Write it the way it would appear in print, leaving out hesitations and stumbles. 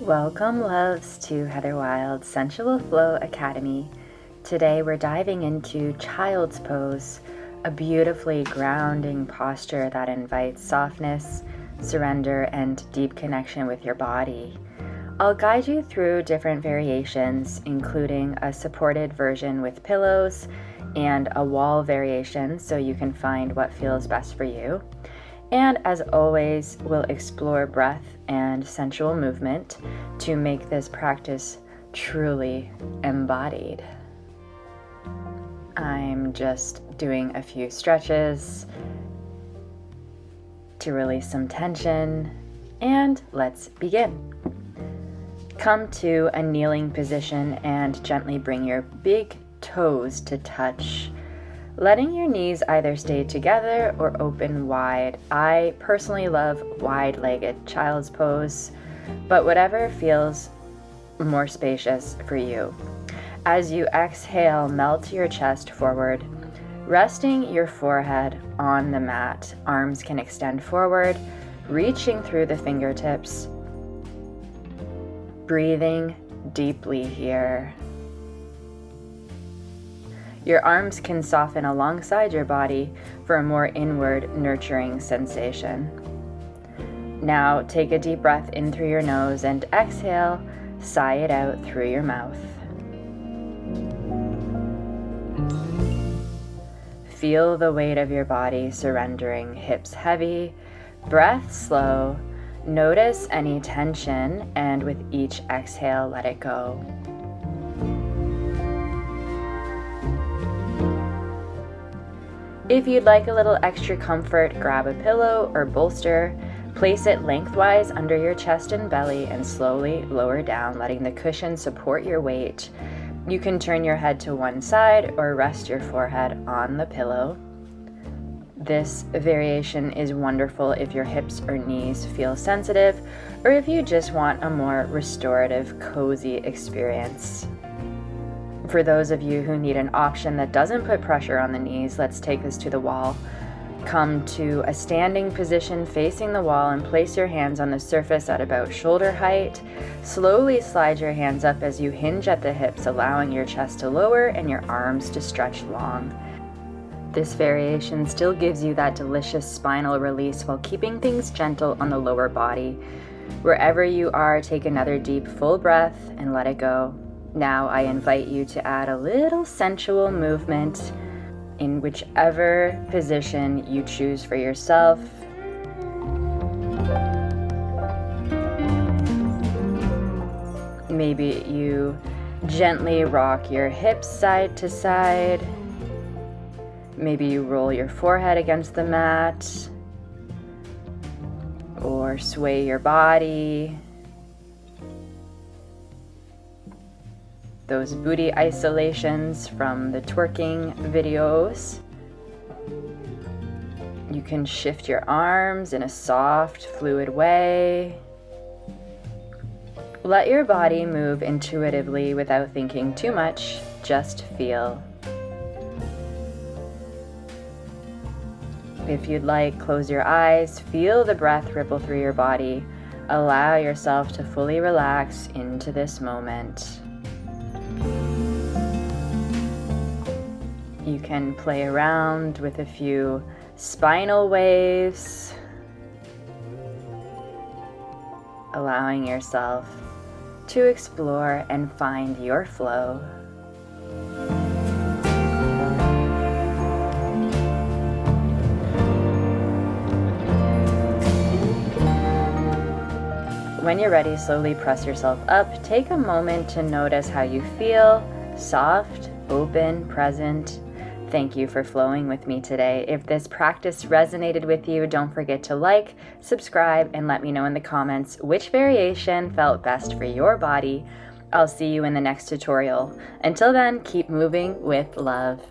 Welcome, loves, to Heather Wild's Sensual Flow Academy. Today we're diving into Child's Pose, a beautifully grounding posture that invites softness, surrender, and deep connection with your body. I'll guide you through different variations, including a supported version with pillows and a wall variation so you can find what feels best for you. And as always, we'll explore breath and sensual movement to make this practice truly embodied. I'm just doing a few stretches to release some tension, and let's begin. Come to a kneeling position and gently bring your big toes to touch, letting your knees either stay together or open wide. I personally love wide-legged child's pose, but whatever feels more spacious for you. As you exhale, melt your chest forward, resting your forehead on the mat. Arms can extend forward, reaching through the fingertips. Breathing deeply here. Your arms can soften alongside your body for a more inward, nurturing sensation. Now take a deep breath in through your nose and exhale, sigh it out through your mouth. Feel the weight of your body surrendering, hips heavy, breath slow. Notice any tension, and with each exhale, let it go. If you'd like a little extra comfort, grab a pillow or bolster, place it lengthwise under your chest and belly, and slowly lower down, letting the cushion support your weight. You can turn your head to one side or rest your forehead on the pillow. This variation is wonderful if your hips or knees feel sensitive, or if you just want a more restorative, cozy experience. For those of you who need an option that doesn't put pressure on the knees, let's take this to the wall. Come to a standing position facing the wall and place your hands on the surface at about shoulder height. Slowly slide your hands up as you hinge at the hips, allowing your chest to lower and your arms to stretch long. This variation still gives you that delicious spinal release while keeping things gentle on the lower body. Wherever you are, take another deep, full breath and let it go. Now I invite you to add a little sensual movement in whichever position you choose for yourself. Maybe you gently rock your hips side to side. Maybe you roll your forehead against the mat or sway your body. Those booty isolations from the twerking videos. You can shift your arms in a soft, fluid way. Let your body move intuitively without thinking too much, just feel. If you'd like, close your eyes, feel the breath ripple through your body. Allow yourself to fully relax into this moment. You can play around with a few spinal waves, allowing yourself to explore and find your flow. When you're ready, slowly press yourself up. Take a moment to notice how you feel, soft, open, present. Thank you for flowing with me today. If this practice resonated with you, don't forget to like, subscribe, and let me know in the comments which variation felt best for your body. I'll see you in the next tutorial. Until then, keep moving with love.